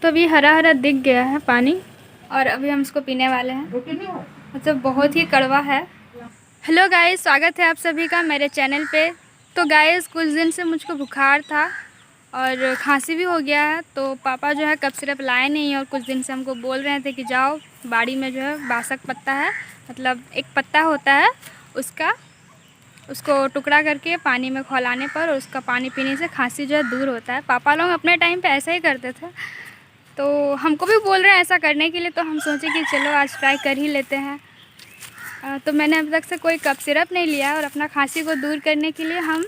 तो अभी हरा हरा दिख गया है पानी और अभी हम इसको पीने वाले हैं। मतलब बहुत ही कड़वा है। हेलो गाइस, स्वागत है आप सभी का मेरे चैनल पे। तो गाइस, कुछ दिन से मुझको बुखार था और खांसी भी हो गया है। तो पापा जो है कफ सिरप लाए नहीं और कुछ दिन से हमको बोल रहे थे कि जाओ बाड़ी में जो है बासक पत्ता है, मतलब एक पत्ता होता है उसको टुकड़ा करके पानी में खौलाने पर उसका पानी पीने से खांसी जो है दूर होता है। पापा लोग अपने टाइम पे ऐसा ही करते थे, तो हमको भी बोल रहे हैं ऐसा करने के लिए। तो हम सोचे कि चलो आज ट्राई कर ही लेते हैं। तो मैंने अभी तक से कोई कफ सिरप नहीं लिया और अपना खांसी को दूर करने के लिए हम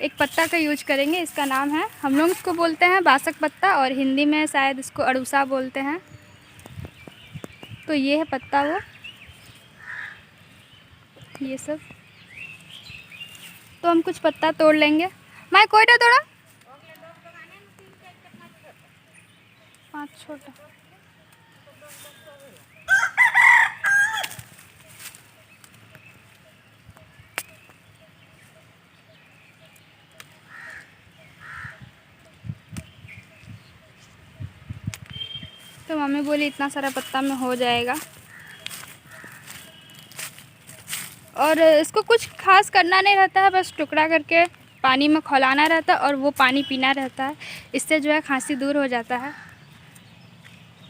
एक पत्ता का यूज करेंगे। इसका नाम है, हम लोग इसको बोलते हैं बासक पत्ता और हिंदी में शायद इसको अड़ूसा बोलते हैं। तो ये है पत्ता, वो ये सब। तो हम कुछ पत्ता तोड़ लेंगे। मैं कोईटा तोड़ा 5 छोटा। तो मम्मी बोली इतना सारा पत्ता में हो जाएगा। और इसको कुछ खास करना नहीं रहता है, बस टुकड़ा करके पानी में खौलाना रहता है और वो पानी पीना रहता है। इससे जो है खांसी दूर हो जाता है।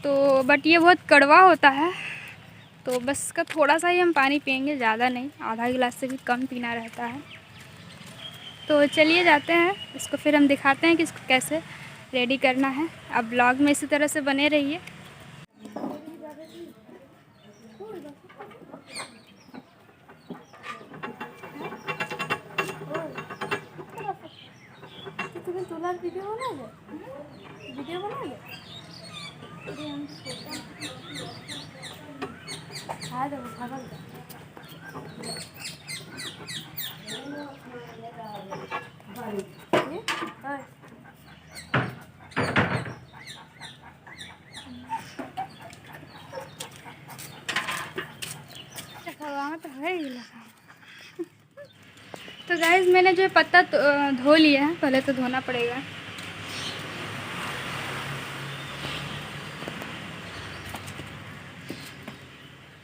तो बट ये बहुत कड़वा होता है, तो बस इसका थोड़ा सा ही हम पानी पियेंगे, ज़्यादा नहीं। आधा गिलास से भी कम पीना रहता है। तो चलिए जाते हैं, इसको फिर हम दिखाते हैं कि इसको कैसे रेडी करना है। अब ब्लॉग में इसी तरह से बने रहिए। वीडियो बना ले। तो गाइस, मैंने जो पत्ता धो लिया है, पहले तो धोना पड़ेगा।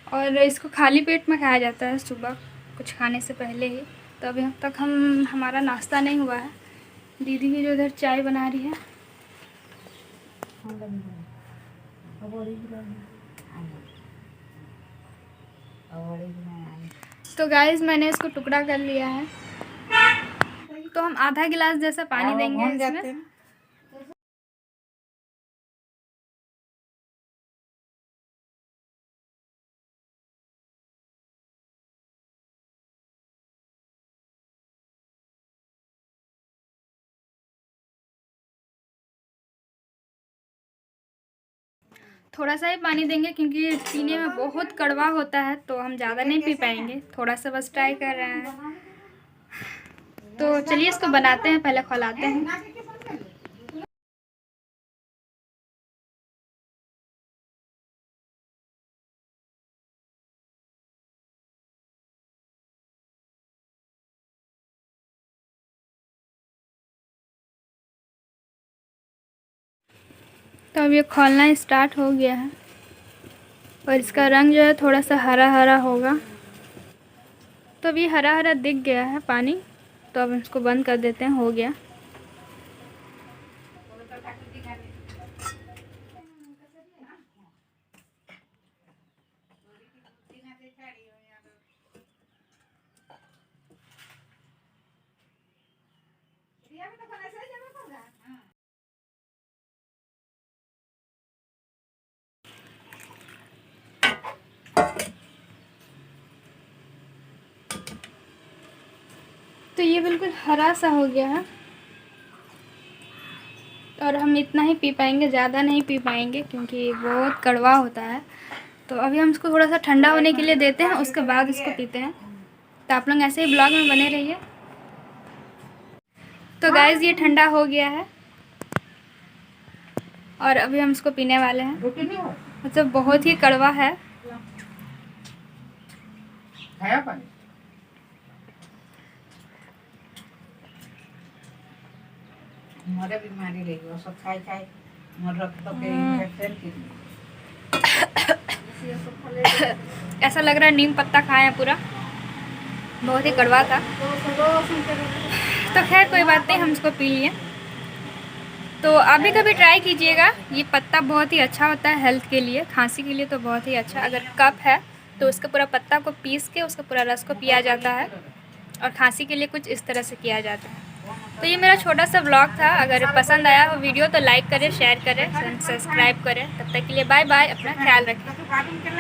और इसको खाली पेट में खाया जाता है सुबह कुछ खाने से पहले ही। तो अभी तक हमारा नाश्ता नहीं हुआ है। दीदी की जो इधर चाय बना रही है। तो गाइस, मैंने इसको टुकड़ा कर लिया है। तो हम आधा गिलास जैसा पानी देंगे इसमें। थोड़ा सा ही पानी देंगे क्योंकि पीने में बहुत कड़वा होता है, तो हम ज़्यादा नहीं पी पाएंगे। थोड़ा सा बस ट्राई कर रहे हैं। तो चलिए इसको बनाते हैं, पहले खौलाते हैं। तो अब ये खौलना स्टार्ट हो गया है और इसका रंग जो है थोड़ा सा हरा हरा होगा। तो अभी हरा हरा दिख गया है पानी। तो अब इसको बंद कर देते हैं, हो गया। तो ये बिल्कुल हरा सा हो गया है और हम इतना ही पी पाएंगे, ज़्यादा नहीं पी पाएंगे क्योंकि बहुत कड़वा होता है। तो अभी हम इसको थोड़ा सा ठंडा होने के लिए देते हैं, उसके बाद इसको पीते हैं। तो आप लोग ऐसे ही ब्लॉग में बने रहिए। तो गाइस, ये ठंडा हो गया है और अभी हम इसको पीने वाले हैं। मतलब बहुत ही कड़वा है। मोरे बीमारी रही वो सब खाई खाई मोर रक्त के इन्फेक्शन की ऐसा लग रहा है नीम पत्ता खाए हैं पूरा, बहुत ही कड़वा था। तो खैर कोई बात नहीं, हम इसको पी लिए। तो आप भी कभी ट्राई कीजिएगा, ये पत्ता बहुत ही अच्छा होता है हेल्थ के लिए, खांसी के लिए तो बहुत ही अच्छा। अगर कफ है तो उसका पूरा पत्ता को पीस के उसका पूरा रस को पिया जाता है, और खांसी के लिए कुछ इस तरह से किया जाता है। तो ये मेरा छोटा सा व्लॉग था। अगर पसंद आया हो वीडियो तो लाइक करें, शेयर करें, सब्सक्राइब करें। तब तक के लिए बाय बाय, अपना ख्याल रखें।